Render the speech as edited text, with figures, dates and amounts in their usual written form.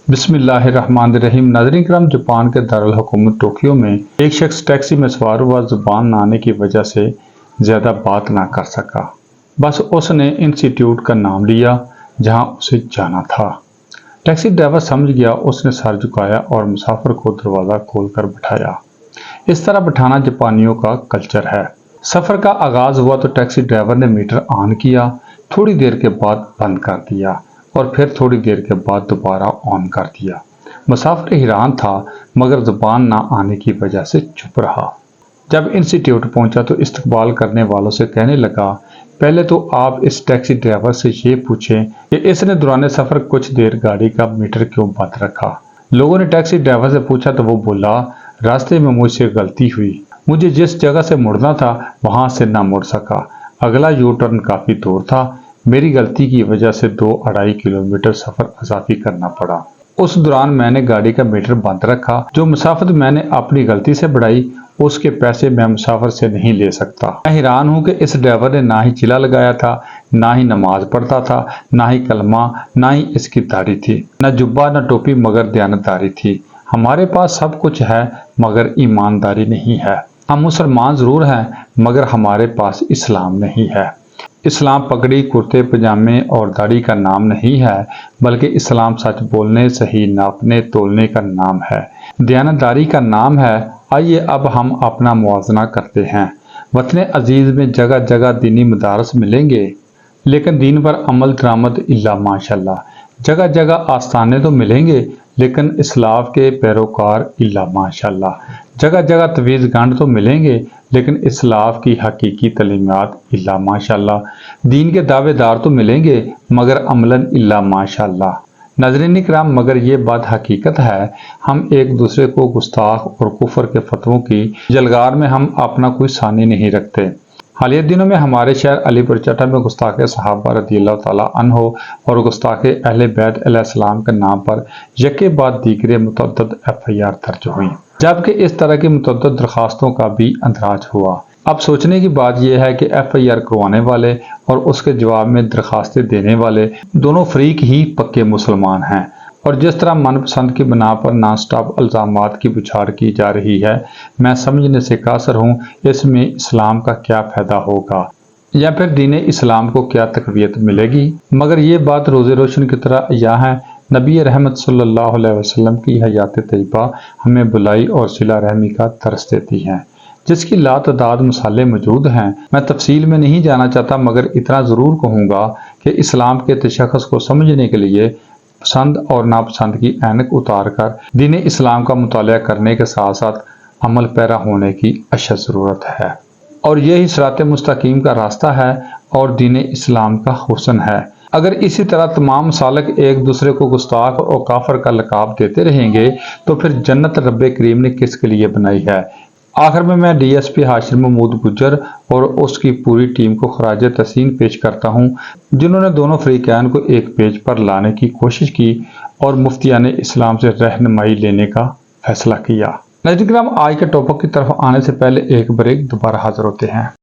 بسم اللہ الرحمن الرحیم۔ ناظرین کرام، جاپان کے دارالحکومت ٹوکیو میں ایک شخص ٹیکسی میں سوار ہوا، زبان نہ آنے کی وجہ سے زیادہ بات نہ کر سکا۔ بس اس نے انسٹیٹیوٹ کا نام لیا جہاں اسے جانا تھا۔ ٹیکسی ڈرائیور سمجھ گیا، اس نے سر جھکایا اور مسافر کو دروازہ کھول کر بٹھایا۔ اس طرح بٹھانا جاپانیوں کا کلچر ہے۔ سفر کا آغاز ہوا تو ٹیکسی ڈرائیور نے میٹر آن کیا، تھوڑی دیر کے بعد بند کر دیا اور پھر تھوڑی دیر کے بعد دوبارہ آن کر دیا۔ مسافر حیران تھا مگر زبان نہ آنے کی وجہ سے چپ رہا۔ جب انسٹیٹیوٹ پہنچا تو استقبال کرنے والوں سے کہنے لگا، پہلے تو آپ اس ٹیکسی ڈرائیور سے یہ پوچھیں کہ اس نے دوران سفر کچھ دیر گاڑی کا میٹر کیوں بند رکھا۔ لوگوں نے ٹیکسی ڈرائیور سے پوچھا تو وہ بولا، راستے میں مجھ سے غلطی ہوئی، مجھے جس جگہ سے مڑنا تھا وہاں سے نہ مڑ سکا، اگلا یو ٹرن کافی دور تھا، میری غلطی کی وجہ سے 2-2.5 کلومیٹر سفر اضافی کرنا پڑا۔ اس دوران میں نے گاڑی کا میٹر بند رکھا، جو مسافت میں نے اپنی غلطی سے بڑھائی اس کے پیسے میں مسافر سے نہیں لے سکتا۔ میں حیران ہوں کہ اس ڈرائیور نے نہ ہی چلا لگایا تھا، نہ ہی نماز پڑھتا تھا، نہ ہی کلمہ، نہ ہی اس کی داڑھی تھی، نہ جبہ نہ ٹوپی مگر دیانتداری تھی۔ ہمارے پاس سب کچھ ہے مگر ایمانداری نہیں ہے۔ ہم مسلمان ضرور ہیں مگر ہمارے پاس اسلام نہیں ہے۔ اسلام پگڑی، کرتے پجامے اور داڑھی کا نام نہیں ہے بلکہ اسلام سچ بولنے، صحیح ناپنے تولنے کا نام ہے، دیانتداری کا نام ہے۔ آئیے اب ہم اپنا موازنہ کرتے ہیں۔ وطن عزیز میں جگہ جگہ دینی مدارس ملیں گے لیکن دین پر عمل درآمد الا ماشاءاللہ۔ جگہ جگہ آستانے تو ملیں گے لیکن اسلاف کے پیروکار الا ماشاءاللہ۔ جگہ جگہ تویز گنڈ تو ملیں گے لیکن اسلاف کی حقیقی تعلیمات الا ماشاءاللہ۔ دین کے دعوے دار تو ملیں گے مگر عملاً الا ماشاءاللہ۔ ناظرین کرام، مگر یہ بات حقیقت ہے، ہم ایک دوسرے کو گستاخ اور کفر کے فتووں کی جلگار میں ہم اپنا کوئی ثانی نہیں رکھتے۔ حالیہ دنوں میں ہمارے شہر علی پور چٹا میں گستاخ صحابہ رضی اللہ تعالیٰ عنہ اور گستاخ اہل بیت علیہ السلام کے نام پر یکے بعد دیگرے متعدد FIR درج ہوئی، جبکہ اس طرح کی متعدد درخواستوں کا بھی اندراج ہوا۔ اب سوچنے کی بات یہ ہے کہ FIR کروانے والے اور اس کے جواب میں درخواستیں دینے والے دونوں فریق ہی پکے مسلمان ہیں، اور جس طرح من پسند کی بنا پر نان سٹاپ الزامات کی بچھاڑ کی جا رہی ہے، میں سمجھنے سے قاصر ہوں اس میں اسلام کا کیا فائدہ ہوگا یا پھر دین اسلام کو کیا تقویت ملے گی۔ مگر یہ بات روز روشن کی طرح عیاں ہے، نبی رحمت صلی اللہ علیہ وسلم کی حیات طیبہ ہمیں بلائی اور صلہ رحمی کا درس دیتی ہیں، جس کی لاتعداد مثالیں موجود ہیں۔ میں تفصیل میں نہیں جانا چاہتا مگر اتنا ضرور کہوں گا کہ اسلام کے تشخص کو سمجھنے کے لیے پسند اور ناپسند کی اینک اتار کر دین اسلام کا مطالعہ کرنے کے ساتھ ساتھ عمل پیرا ہونے کی اشد ضرورت ہے، اور یہی صراط مستقیم کا راستہ ہے اور دین اسلام کا حسن ہے۔ اگر اسی طرح تمام سالک ایک دوسرے کو گستاخ اور کافر کا لقاب دیتے رہیں گے تو پھر جنت رب کریم نے کس کے لیے بنائی ہے؟ آخر میں DSP ہاشم محمود گجر اور اس کی پوری ٹیم کو خراج تحسین پیش کرتا ہوں، جنہوں نے دونوں فریقین کو ایک پیج پر لانے کی کوشش کی اور مفتیان اسلام سے رہنمائی لینے کا فیصلہ کیا۔ ناظرین کرام، آج کے ٹاپک کی طرف آنے سے پہلے ایک بریک، دوبارہ حاضر ہوتے ہیں۔